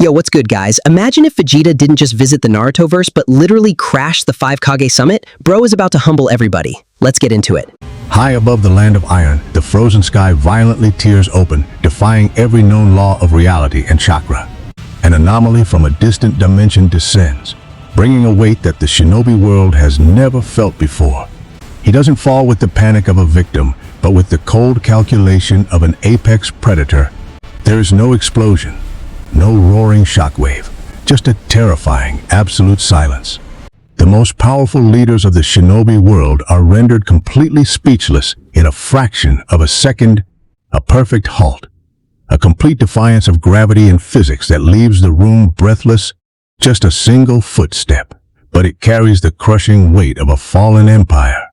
Yo, what's good, guys? Imagine if Vegeta didn't just visit the Naruto Verse, but literally crashed the Five Kage Summit. Bro is about to humble everybody. Let's get into it. High above the land of iron, the frozen sky violently tears open, defying every known law of reality and chakra. An anomaly from a distant dimension descends, bringing a weight that the Shinobi world has never felt before. He doesn't fall with the panic of a victim, but with the cold calculation of an apex predator. There is no explosion, no roaring shockwave, just a terrifying, absolute silence. The most powerful leaders of the Shinobi world are rendered completely speechless in a fraction of a second, a perfect halt. A complete defiance of gravity and physics that leaves the room breathless, just a single footstep, but it carries the crushing weight of a fallen empire.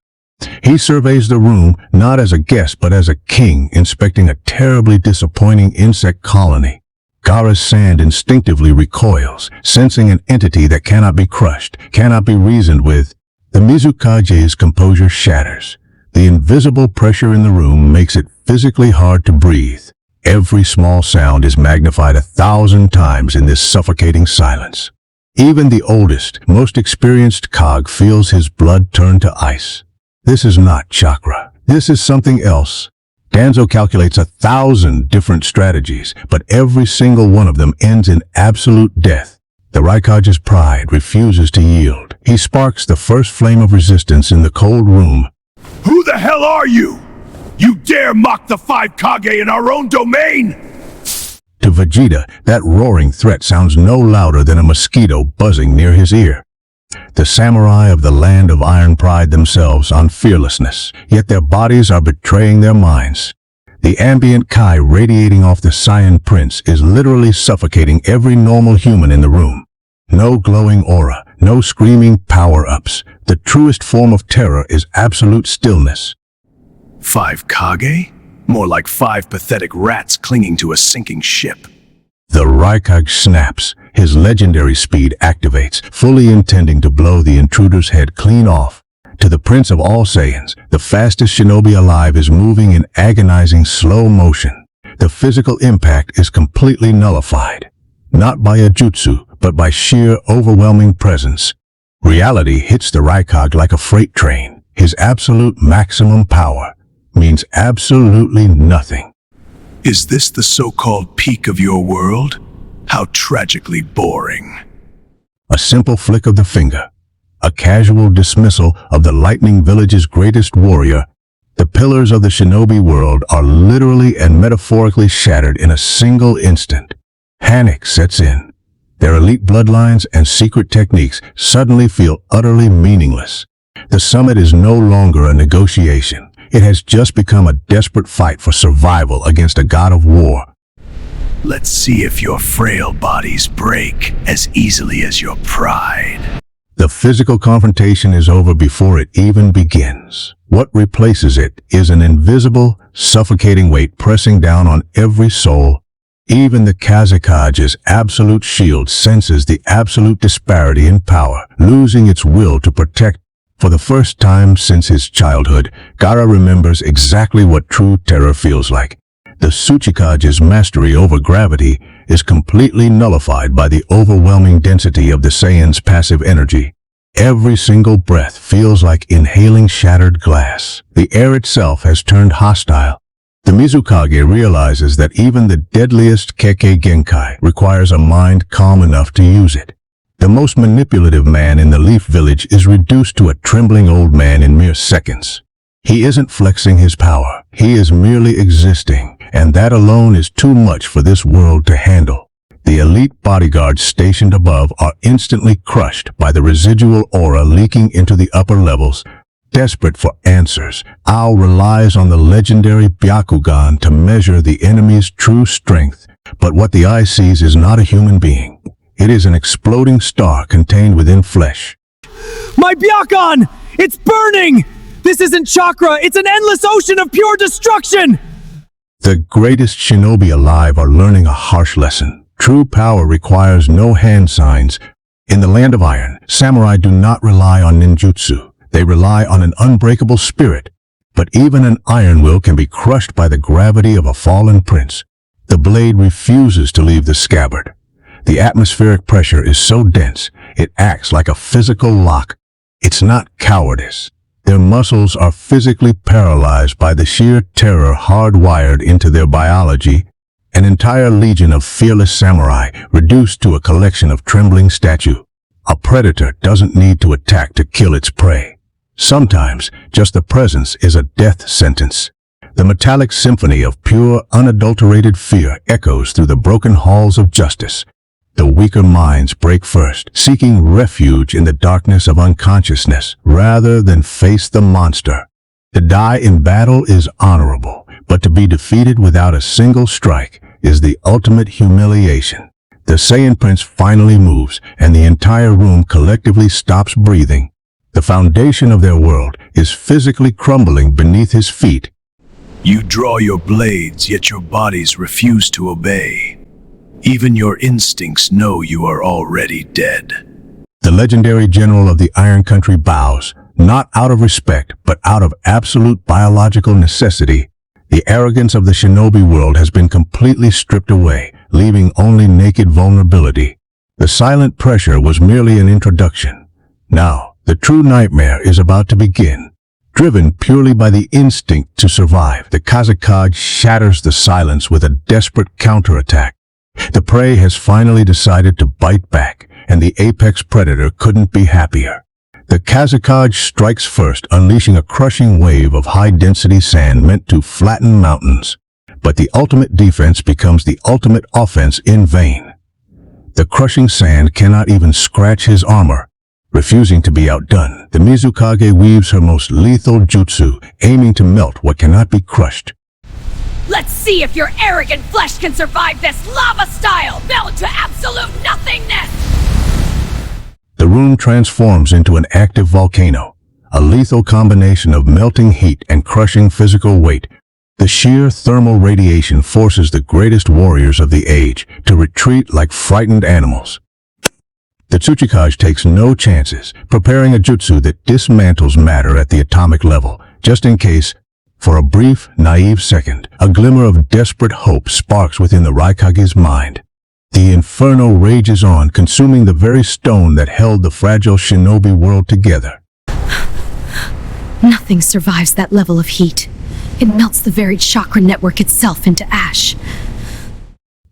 He surveys the room not as a guest but as a king inspecting a terribly disappointing insect colony. Gaara's sand instinctively recoils, sensing an entity that cannot be crushed, cannot be reasoned with. The Mizukage's composure shatters. The invisible pressure in the room makes it physically hard to breathe. Every small sound is magnified 1,000 times in this suffocating silence. Even the oldest, most experienced Kage feels his blood turn to ice. This is not chakra. This is something else. Danzo calculates 1,000 different strategies, but every single one of them ends in absolute death. The raikage's pride refuses to yield. He sparks the first flame of resistance in the cold room. Who the hell are you? You dare mock the Five Kage in our own domain? To Vegeta, that roaring threat sounds no louder than a mosquito buzzing near his ear. The samurai of the land of iron pride themselves on fearlessness, yet their bodies are betraying their minds. The ambient Kai radiating off the Saiyan prince is literally suffocating every normal human in the room. No glowing aura, no screaming power-ups. The truest form of terror is absolute stillness. Five Kage? More like 5 pathetic rats clinging to a sinking ship. The raikage snaps. His legendary speed activates, fully intending to blow the intruder's head clean off. To the prince of all Saiyans, the fastest shinobi alive is moving in agonizing slow motion. The physical impact is completely nullified. Not by a jutsu, but by sheer overwhelming presence. Reality hits the raikage like a freight train. His absolute maximum power means absolutely nothing. Is this the so-called peak of your world? How tragically boring. A simple flick of the finger, a casual dismissal of the Lightning Village's greatest warrior. The pillars of the shinobi world are literally and metaphorically shattered in a single instant. Panic sets in. Their elite bloodlines and secret techniques suddenly feel utterly meaningless. The summit is no longer a negotiation. It has just become a desperate fight for survival against a god of war. Let's see if your frail bodies break as easily as your pride. The physical confrontation is over before it even begins. What replaces it is an invisible, suffocating weight pressing down on every soul. Even the Kazekage's absolute shield senses the absolute disparity in power, losing its will to protect. For the first time since his childhood, Gaara remembers exactly what true terror feels like. The Tsuchikage's mastery over gravity is completely nullified by the overwhelming density of the Saiyan's passive energy. Every single breath feels like inhaling shattered glass. The air itself has turned hostile. The Mizukage realizes that even the deadliest Kekkei Genkai requires a mind calm enough to use it. The most manipulative man in the Leaf Village is reduced to a trembling old man in mere seconds. He isn't flexing his power. He is merely existing, and that alone is too much for this world to handle. The elite bodyguards stationed above are instantly crushed by the residual aura leaking into the upper levels. Desperate for answers, Ao relies on the legendary Byakugan to measure the enemy's true strength. But what the eye sees is not a human being. It is an exploding star contained within flesh. My Byakugan! It's burning! This isn't chakra, it's an endless ocean of pure destruction! The greatest shinobi alive are learning a harsh lesson. True power requires no hand signs. In the land of iron, samurai do not rely on ninjutsu. They rely on an unbreakable spirit. But even an iron will can be crushed by the gravity of a fallen prince. The blade refuses to leave the scabbard. The atmospheric pressure is so dense, it acts like a physical lock. It's not cowardice. Their muscles are physically paralyzed by the sheer terror hardwired into their biology. An entire legion of fearless samurai reduced to a collection of trembling statues. A predator doesn't need to attack to kill its prey. Sometimes, just the presence is a death sentence. The metallic symphony of pure, unadulterated fear echoes through the broken halls of justice. The weaker minds break first, seeking refuge in the darkness of unconsciousness rather than face the monster. To die in battle is honorable, but to be defeated without a single strike is the ultimate humiliation. The Saiyan Prince finally moves, and the entire room collectively stops breathing. The foundation of their world is physically crumbling beneath his feet. You draw your blades, yet your bodies refuse to obey. Even your instincts know you are already dead. The legendary general of the Iron Country bows, not out of respect, but out of absolute biological necessity. The arrogance of the shinobi world has been completely stripped away, leaving only naked vulnerability. The silent pressure was merely an introduction. Now, the true nightmare is about to begin. Driven purely by the instinct to survive, the Kage shatters the silence with a desperate counterattack. The prey has finally decided to bite back, and the apex predator couldn't be happier. The Kage strikes first, unleashing a crushing wave of high-density sand meant to flatten mountains. But the ultimate defense becomes the ultimate offense in vain. The crushing sand cannot even scratch his armor. Refusing to be outdone, the Mizukage weaves her most lethal jutsu, aiming to melt what cannot be crushed. Let's see if your arrogant flesh can survive this lava style, melt to absolute nothingness! The room transforms into an active volcano, a lethal combination of melting heat and crushing physical weight. The sheer thermal radiation forces the greatest warriors of the age to retreat like frightened animals. The Tsuchikage takes no chances, preparing a jutsu that dismantles matter at the atomic level, just in case. For a brief, naive second, a glimmer of desperate hope sparks within the raikage's mind. The inferno rages on, consuming the very stone that held the fragile shinobi world together. Nothing survives that level of heat. It melts the very chakra network itself into ash.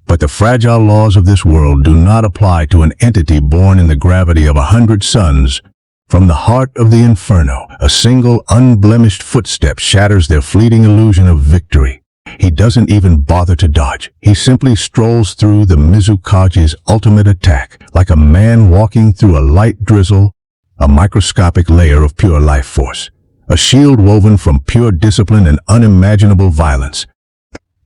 But the fragile laws of this world do not apply to an entity born in the gravity of 100 suns. From the heart of the inferno, a single unblemished footstep shatters their fleeting illusion of victory. He doesn't even bother to dodge. He simply strolls through the Mizukage's ultimate attack, like a man walking through a light drizzle, a microscopic layer of pure life force, a shield woven from pure discipline and unimaginable violence.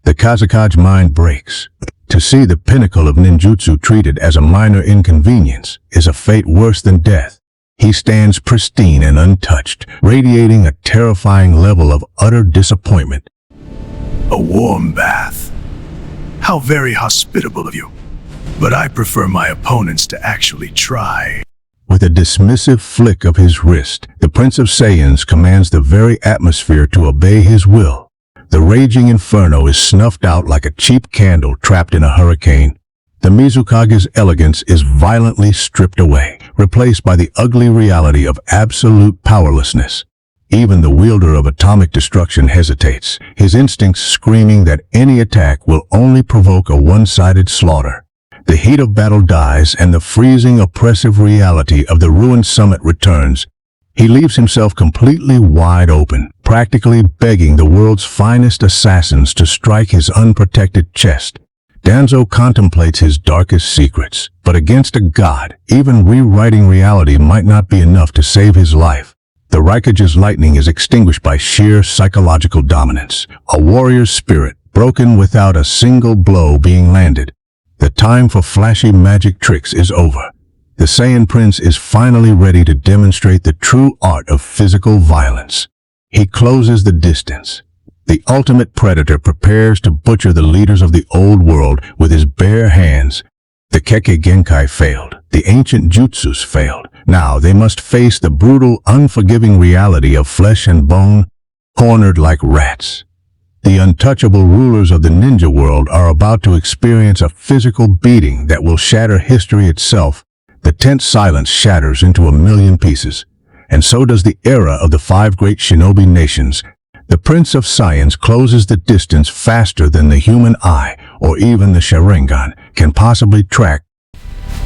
The Kazekage mind breaks. To see the pinnacle of ninjutsu treated as a minor inconvenience is a fate worse than death. He stands pristine and untouched, radiating a terrifying level of utter disappointment. A warm bath. How very hospitable of you. But I prefer my opponents to actually try. With a dismissive flick of his wrist, the Prince of Saiyans commands the very atmosphere to obey his will. The raging inferno is snuffed out like a cheap candle trapped in a hurricane. The Mizukage's elegance is violently stripped away, replaced by the ugly reality of absolute powerlessness. Even the wielder of atomic destruction hesitates, his instincts screaming that any attack will only provoke a one-sided slaughter. The heat of battle dies, and the freezing, oppressive reality of the ruined summit returns. He leaves himself completely wide open, practically begging the world's finest assassins to strike his unprotected chest. Danzo contemplates his darkest secrets, but against a god, even rewriting reality might not be enough to save his life. The raikage's lightning is extinguished by sheer psychological dominance, a warrior's spirit broken without a single blow being landed. The time for flashy magic tricks is over. The Saiyan Prince is finally ready to demonstrate the true art of physical violence. He closes the distance. The ultimate predator prepares to butcher the leaders of the old world with his bare hands. The Kekkei Genkai failed. The ancient jutsus failed. Now they must face the brutal, unforgiving reality of flesh and bone, cornered like rats. The untouchable rulers of the ninja world are about to experience a physical beating that will shatter history itself. The tense silence shatters into a million pieces, and so does the era of the five great shinobi nations. The Prince of Saiyans closes the distance faster than the human eye, or even the Sharingan, can possibly track.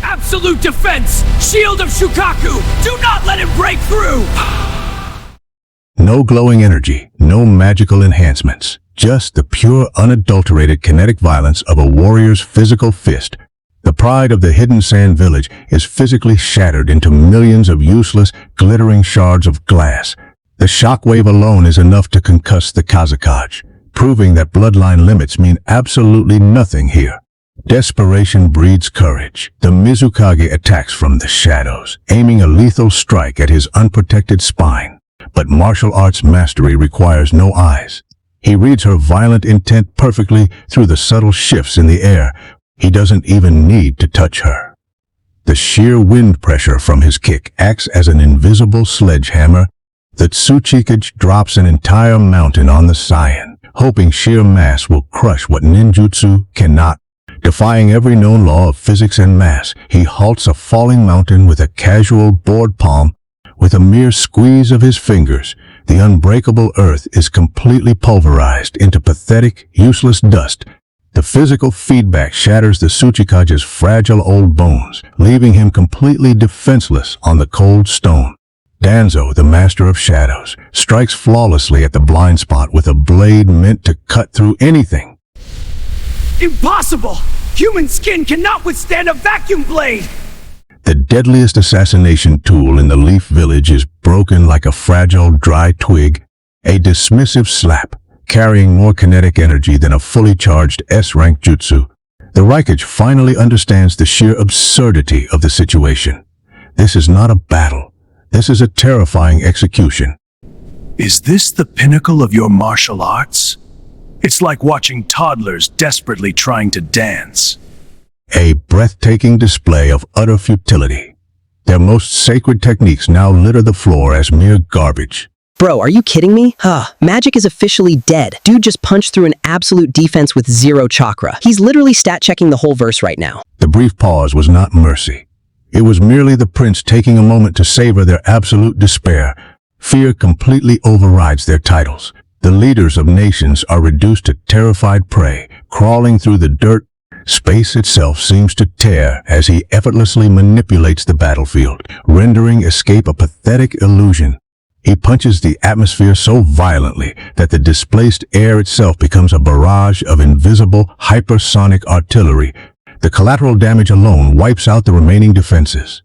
Absolute defense! Shield of Shukaku! Do not let him break through! No glowing energy, no magical enhancements, just the pure, unadulterated kinetic violence of a warrior's physical fist. The pride of the hidden sand village is physically shattered into millions of useless, glittering shards of glass. The shockwave alone is enough to concuss the Kazakage, proving that bloodline limits mean absolutely nothing here. Desperation breeds courage. The Mizukage attacks from the shadows, aiming a lethal strike at his unprotected spine. But martial arts mastery requires no eyes. He reads her violent intent perfectly through the subtle shifts in the air. He doesn't even need to touch her. The sheer wind pressure from his kick acts as an invisible sledgehammer. The Tsuchikage drops an entire mountain on the Saiyan, hoping sheer mass will crush what ninjutsu cannot. Defying every known law of physics and mass, he halts a falling mountain with a casual board palm. With a mere squeeze of his fingers, the unbreakable earth is completely pulverized into pathetic, useless dust. The physical feedback shatters the Tsuchikage's fragile old bones, leaving him completely defenseless on the cold stone. Danzo, the master of shadows, strikes flawlessly at the blind spot with a blade meant to cut through anything. Impossible! Human skin cannot withstand a vacuum blade! The deadliest assassination tool in the Leaf Village is broken like a fragile, dry twig, a dismissive slap, carrying more kinetic energy than a fully charged S-rank jutsu. The raikage finally understands the sheer absurdity of the situation. This is not a battle. This is a terrifying execution. Is this the pinnacle of your martial arts? It's like watching toddlers desperately trying to dance. A breathtaking display of utter futility. Their most sacred techniques now litter the floor as mere garbage. Bro, are you kidding me? Magic is officially dead. Dude just punched through an absolute defense with 0 chakra. He's literally stat checking the whole verse right now. The brief pause was not mercy. It was merely the prince taking a moment to savor their absolute despair. Fear completely overrides their titles. The leaders of nations are reduced to terrified prey, crawling through the dirt. Space itself seems to tear as he effortlessly manipulates the battlefield, rendering escape a pathetic illusion. He punches the atmosphere so violently that the displaced air itself becomes a barrage of invisible, hypersonic artillery. The collateral damage alone wipes out the remaining defenses.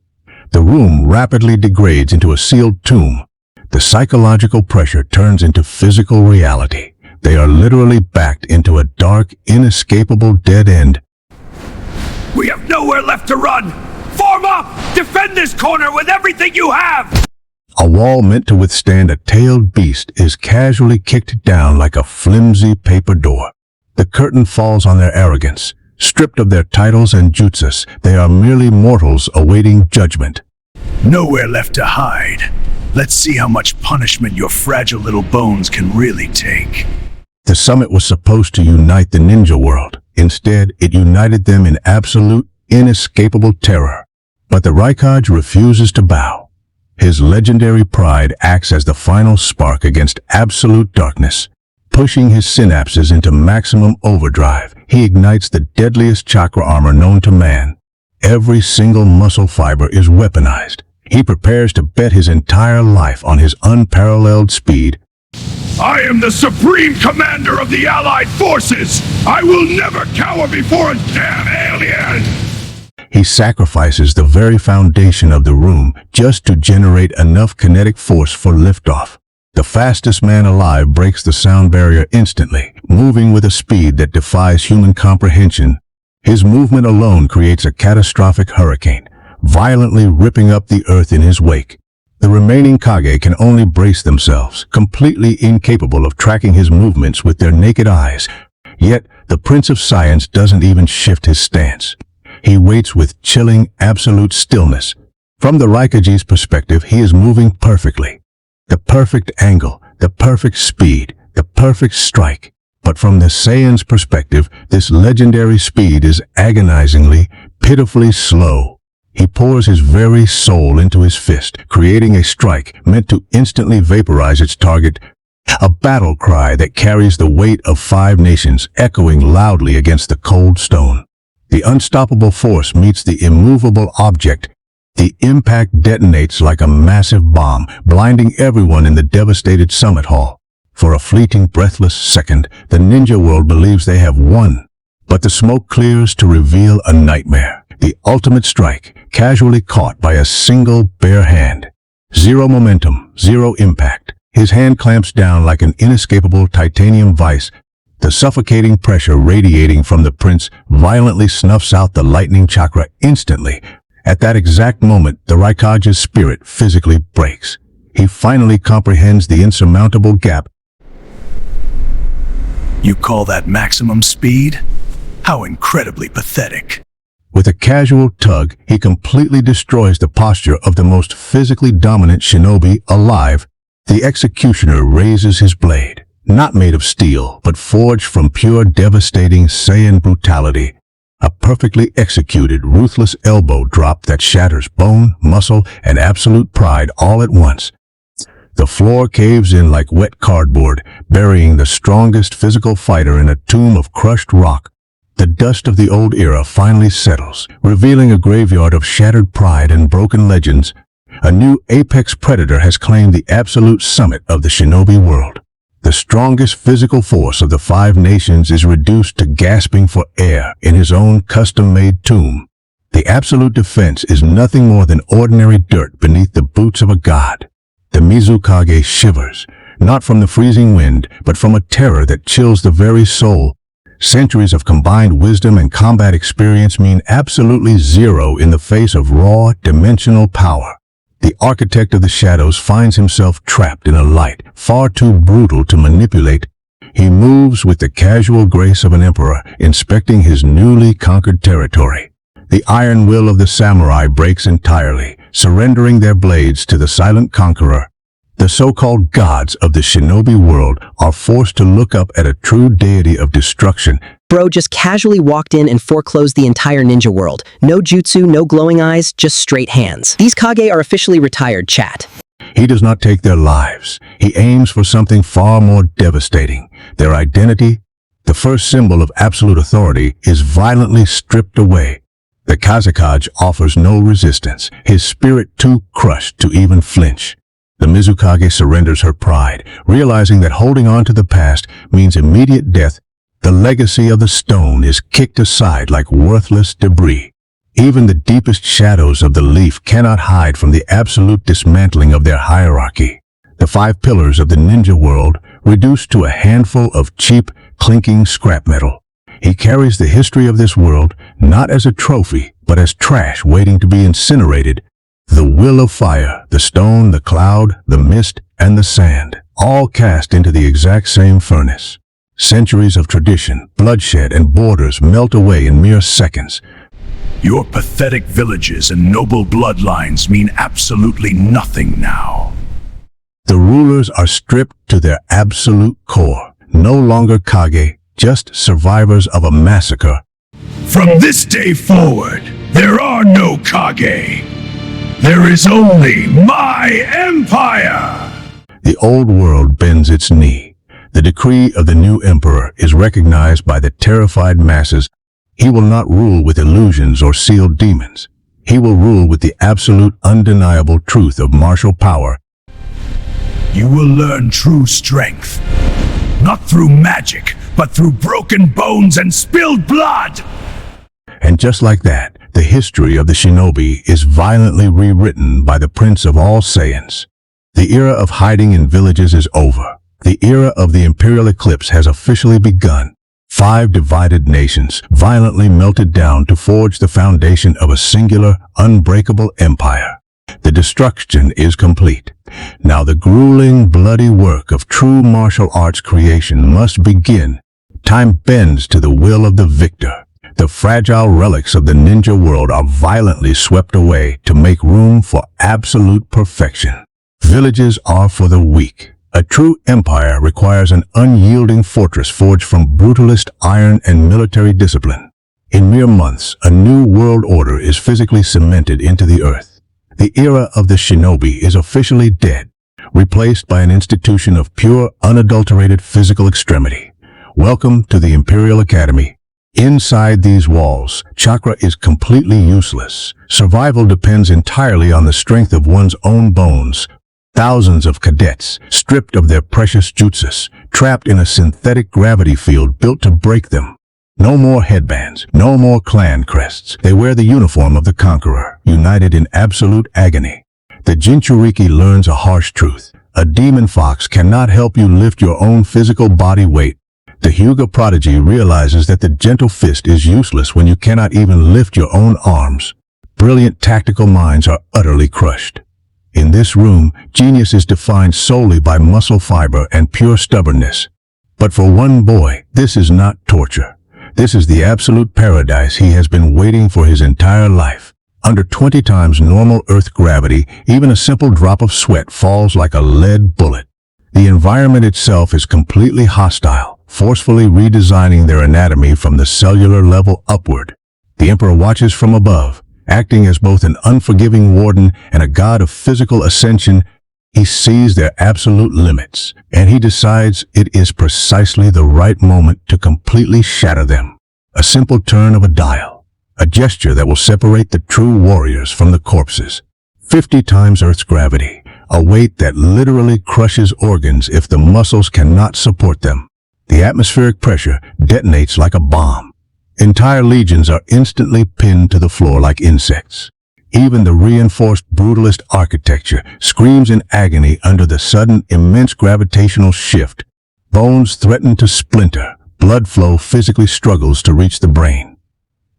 The room rapidly degrades into a sealed tomb. The psychological pressure turns into physical reality. They are literally backed into a dark, inescapable dead end. We have nowhere left to run! Form up! Defend this corner with everything you have! A wall meant to withstand a tailed beast is casually kicked down like a flimsy paper door. The curtain falls on their arrogance. Stripped of their titles and jutsus, they are merely mortals awaiting judgment. Nowhere left to hide. Let's see how much punishment your fragile little bones can really take. The summit was supposed to unite the ninja world. Instead, it united them in absolute, inescapable terror. But the raikage refuses to bow. His legendary pride acts as the final spark against absolute darkness. Pushing his synapses into maximum overdrive, he ignites the deadliest chakra armor known to man. Every single muscle fiber is weaponized. He prepares to bet his entire life on his unparalleled speed. I am the supreme commander of the Allied forces! I will never cower before a damn alien! He sacrifices the very foundation of the room just to generate enough kinetic force for liftoff. The fastest man alive breaks the sound barrier instantly, moving with a speed that defies human comprehension. His movement alone creates a catastrophic hurricane, violently ripping up the earth in his wake. The remaining Kage can only brace themselves, completely incapable of tracking his movements with their naked eyes. Yet, the Prince of Saiyans doesn't even shift his stance. He waits with chilling, absolute stillness. From the raikage's perspective, he is moving perfectly. The perfect angle, the perfect speed, the perfect strike. But from the Saiyan's perspective, this legendary speed is agonizingly, pitifully slow. He pours his very soul into his fist, creating a strike meant to instantly vaporize its target, a battle cry that carries the weight of 5 nations echoing loudly against the cold stone. The unstoppable force meets the immovable object. The impact detonates like a massive bomb, blinding everyone in the devastated summit hall. For a fleeting, breathless second, the ninja world believes they have won. But the smoke clears to reveal a nightmare. The ultimate strike, casually caught by a single bare hand. Zero momentum, zero impact. His hand clamps down like an inescapable titanium vice. The suffocating pressure radiating from the prince violently snuffs out the lightning chakra instantly. At that exact moment, the raikage's spirit physically breaks. He finally comprehends the insurmountable gap. You call that maximum speed? How incredibly pathetic. With a casual tug, he completely destroys the posture of the most physically dominant shinobi alive. The executioner raises his blade, not made of steel, but forged from pure devastating Saiyan brutality. A perfectly executed, ruthless elbow drop that shatters bone, muscle, and absolute pride all at once. The floor caves in like wet cardboard, burying the strongest physical fighter in a tomb of crushed rock. The dust of the old era finally settles, revealing a graveyard of shattered pride and broken legends. A new apex predator has claimed the absolute summit of the shinobi world. The strongest physical force of the 5 nations is reduced to gasping for air in his own custom-made tomb. The absolute defense is nothing more than ordinary dirt beneath the boots of a god. The Mizukage shivers, not from the freezing wind, but from a terror that chills the very soul. Centuries of combined wisdom and combat experience mean absolutely zero in the face of raw, dimensional power. The architect of the shadows finds himself trapped in a light far too brutal to manipulate. He moves with the casual grace of an emperor, inspecting his newly conquered territory. The iron will of the samurai breaks entirely, surrendering their blades to the silent conqueror. The so-called gods of the shinobi world are forced to look up at a true deity of destruction. Bro just casually walked in and foreclosed the entire ninja world. No jutsu, no glowing eyes, just straight hands. These Kage are officially retired, chat. He does not take their lives. He aims for something far more devastating. Their identity, the first symbol of absolute authority, is violently stripped away. The Kazekage offers no resistance, his spirit too crushed to even flinch. The Mizukage surrenders her pride, realizing that holding on to the past means immediate death. The legacy of the stone is kicked aside like worthless debris. Even the deepest shadows of the leaf cannot hide from the absolute dismantling of their hierarchy. The 5 pillars of the ninja world reduced to a handful of cheap, clinking scrap metal. He carries the history of this world not as a trophy, but as trash waiting to be incinerated. The will of fire, the stone, the cloud, the mist, and the sand, all cast into the exact same furnace. Centuries of tradition, bloodshed, and borders melt away in mere seconds. Your pathetic villages and noble bloodlines mean absolutely nothing now. The rulers are stripped to their absolute core, no longer Kage, just survivors of a massacre. From this day forward, there are no Kage. There is only my empire! The old world bends its knee. The decree of the new emperor is recognized by the terrified masses. He will not rule with illusions or sealed demons. He will rule with the absolute, undeniable truth of martial power. You will learn true strength. Not through magic, but through broken bones and spilled blood! And just like that, the history of the shinobi is violently rewritten by the Prince of all Saiyans. The era of hiding in villages is over. The era of the imperial eclipse has officially begun. 5 divided nations violently melted down to forge the foundation of a singular, unbreakable empire. The destruction is complete. Now the grueling, bloody work of true martial arts creation must begin. Time bends to the will of the victor. The fragile relics of the ninja world are violently swept away to make room for absolute perfection. Villages are for the weak. A true empire requires an unyielding fortress forged from brutalist iron and military discipline. In mere months, a new world order is physically cemented into the earth. The era of the Shinobi is officially dead, replaced by an institution of pure, unadulterated physical extremity. Welcome to the Imperial Academy. Inside these walls, chakra is completely useless. Survival depends entirely on the strength of one's own bones. Thousands of cadets, stripped of their precious jutsus, trapped in a synthetic gravity field built to break them. No more headbands, no more clan crests. They wear the uniform of the conqueror, united in absolute agony. The Jinchuriki learns a harsh truth. A demon fox cannot help you lift your own physical body weight. The Hyuga prodigy realizes that the gentle fist is useless when you cannot even lift your own arms. Brilliant tactical minds are utterly crushed. In this room, genius is defined solely by muscle fiber and pure stubbornness. But for one boy, this is not torture. This is the absolute paradise he has been waiting for his entire life. Under 20 times normal Earth gravity, even a simple drop of sweat falls like a lead bullet. The environment itself is completely hostile, forcefully redesigning their anatomy from the cellular level upward. The Emperor watches from above, acting as both an unforgiving warden and a god of physical ascension. He sees their absolute limits, and he decides it is precisely the right moment to completely shatter them. A simple turn of a dial, a gesture that will separate the true warriors from the corpses. 50 times Earth's gravity, a weight that literally crushes organs if the muscles cannot support them. The atmospheric pressure detonates like a bomb. Entire legions are instantly pinned to the floor like insects. Even the reinforced brutalist architecture screams in agony under the sudden immense gravitational shift. Bones threaten to splinter. Blood flow physically struggles to reach the brain.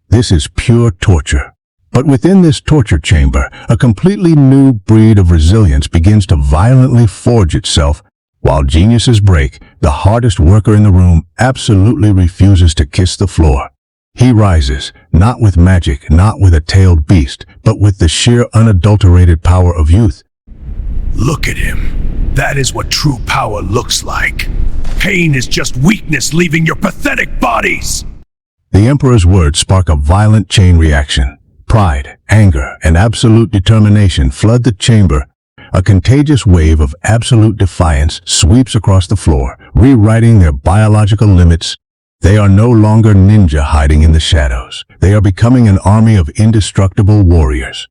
This is pure torture. But within this torture chamber, a completely new breed of resilience begins to violently forge itself. While geniuses break, the hardest worker in the room absolutely refuses to kiss the floor. He rises, not with magic, not with a tailed beast, but with the sheer unadulterated power of youth. Look at him. That is what true power looks like. Pain is just weakness leaving your pathetic bodies. The Emperor's words spark a violent chain reaction. Pride, anger, and absolute determination flood the chamber. A contagious wave of absolute defiance sweeps across the floor, rewriting their biological limits. They are no longer ninja hiding in the shadows. They are becoming an army of indestructible warriors.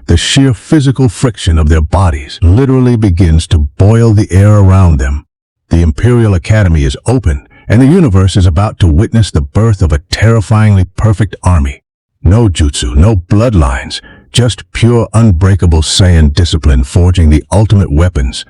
The sheer physical friction of their bodies literally begins to boil the air around them. The Imperial Academy is open, and the universe is about to witness the birth of a terrifyingly perfect army. No jutsu, no bloodlines, just pure unbreakable Saiyan discipline forging the ultimate weapons.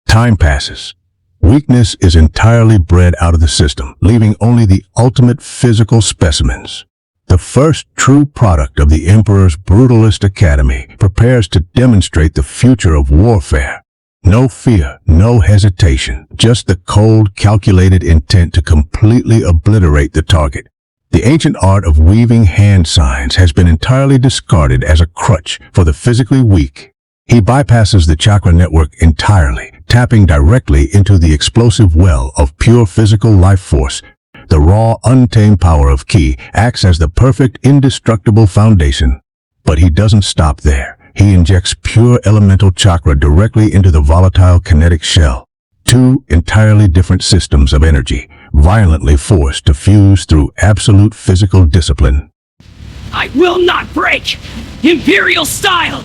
Time passes. Weakness is entirely bred out of the system, leaving only the ultimate physical specimens. The first true product of the Emperor's brutalist academy prepares to demonstrate the future of warfare. No fear, no hesitation, just the cold, calculated intent to completely obliterate the target. The ancient art of weaving hand signs has been entirely discarded as a crutch for the physically weak. He bypasses the chakra network entirely, tapping directly into the explosive well of pure physical life force. The raw, untamed power of ki acts as the perfect, indestructible foundation. But he doesn't stop there. He injects pure elemental chakra directly into the volatile kinetic shell. Two entirely different systems of energy, violently forced to fuse through absolute physical discipline. I will not break! Imperial style!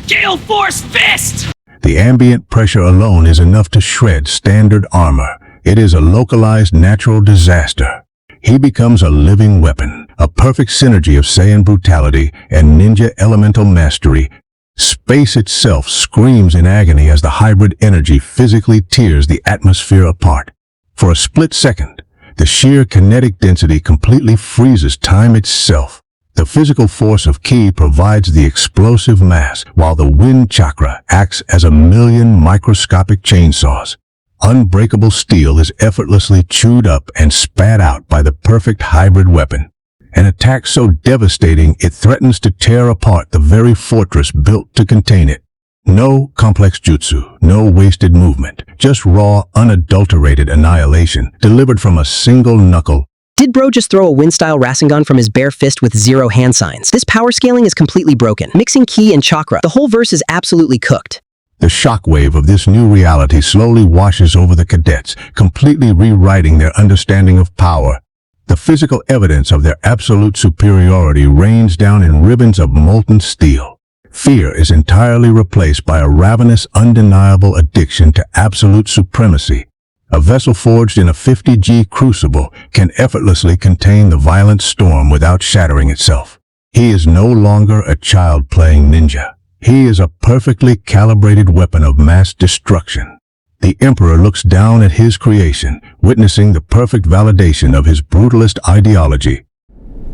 Gale Force Fist! The ambient pressure alone is enough to shred standard armor. It is a localized natural disaster. He becomes a living weapon, a perfect synergy of Saiyan brutality and ninja elemental mastery. Space itself screams in agony as the hybrid energy physically tears the atmosphere apart. For a split second, the sheer kinetic density completely freezes time itself. The physical force of ki provides the explosive mass, while the wind chakra acts as a million microscopic chainsaws. Unbreakable steel is effortlessly chewed up and spat out by the perfect hybrid weapon. An attack so devastating it threatens to tear apart the very fortress built to contain it. No complex jutsu, no wasted movement, just raw, unadulterated annihilation delivered from a single knuckle. Did bro just throw a wind-style Rasengan from his bare fist with 0 hand signs? This power scaling is completely broken. Mixing ki and chakra, the whole verse is absolutely cooked. The shockwave of this new reality slowly washes over the cadets, completely rewriting their understanding of power. The physical evidence of their absolute superiority rains down in ribbons of molten steel. Fear is entirely replaced by a ravenous, undeniable addiction to absolute supremacy. A vessel forged in a 50G crucible can effortlessly contain the violent storm without shattering itself. He is no longer a child playing ninja. He is a perfectly calibrated weapon of mass destruction. The Emperor looks down at his creation, witnessing the perfect validation of his brutalist ideology.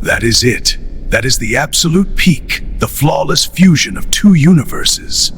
That is it. That is the absolute peak, the flawless fusion of 2 universes.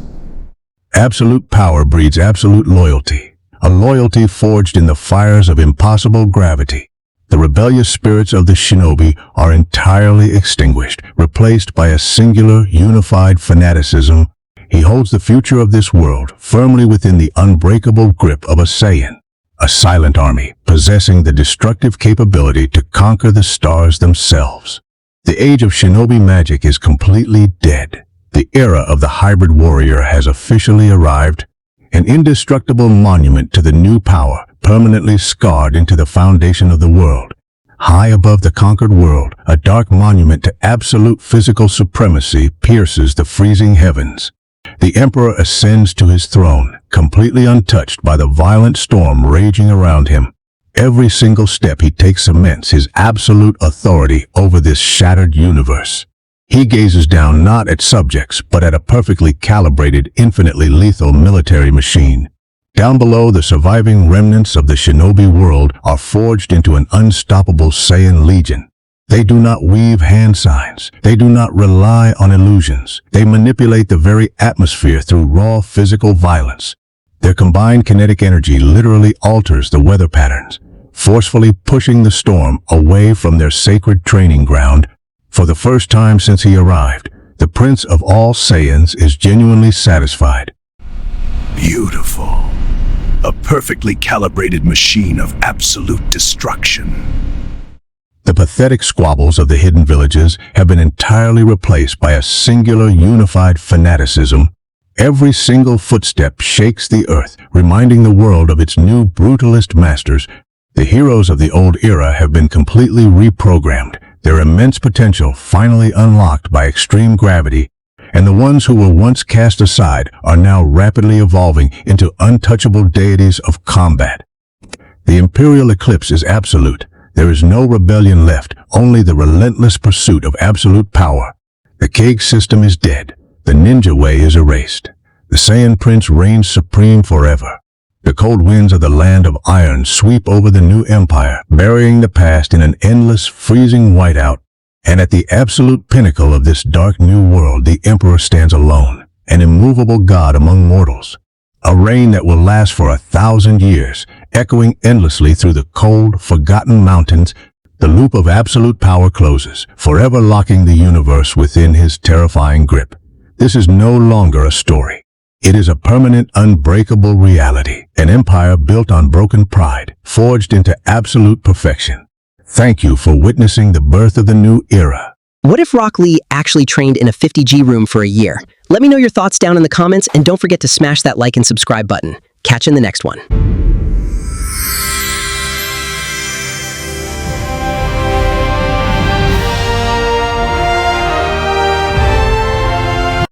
Absolute power breeds absolute loyalty. A loyalty forged in the fires of impossible gravity. The rebellious spirits of the shinobi are entirely extinguished, replaced by a singular, unified fanaticism. He holds the future of this world firmly within the unbreakable grip of a Saiyan, a silent army possessing the destructive capability to conquer the stars themselves. The age of shinobi magic is completely dead. The era of the hybrid warrior has officially arrived. An indestructible monument to the new power, permanently scarred into the foundation of the world. High above the conquered world, a dark monument to absolute physical supremacy pierces the freezing heavens. The Emperor ascends to his throne, completely untouched by the violent storm raging around him. Every single step he takes cements his absolute authority over this shattered universe. He gazes down not at subjects, but at a perfectly calibrated, infinitely lethal military machine. Down below, the surviving remnants of the shinobi world are forged into an unstoppable Saiyan legion. They do not weave hand signs. They do not rely on illusions. They manipulate the very atmosphere through raw physical violence. Their combined kinetic energy literally alters the weather patterns, forcefully pushing the storm away from their sacred training ground. For the first time since he arrived, the Prince of all Saiyans is genuinely satisfied. Beautiful. A perfectly calibrated machine of absolute destruction. The pathetic squabbles of the hidden villages have been entirely replaced by a singular unified fanaticism. Every single footstep shakes the earth, reminding the world of its new brutalist masters. The heroes of the old era have been completely reprogrammed, their immense potential finally unlocked by extreme gravity, and the ones who were once cast aside are now rapidly evolving into untouchable deities of combat. The imperial eclipse is absolute. There is no rebellion left, only the relentless pursuit of absolute power. The Kage system is dead. The ninja way is erased. The Saiyan prince reigns supreme forever. The cold winds of the land of iron sweep over the new empire, burying the past in an endless, freezing whiteout. And at the absolute pinnacle of this dark new world, the Emperor stands alone, an immovable god among mortals. A reign that will last for 1,000 years, echoing endlessly through the cold, forgotten mountains. The loop of absolute power closes, forever locking the universe within his terrifying grip. This is no longer a story. It is a permanent, unbreakable reality, an empire built on broken pride, forged into absolute perfection. Thank you for witnessing the birth of the new era. What if Rock Lee actually trained in a 50G room for a year? Let me know your thoughts down in the comments, and don't forget to smash that like and subscribe button. Catch you in the next one.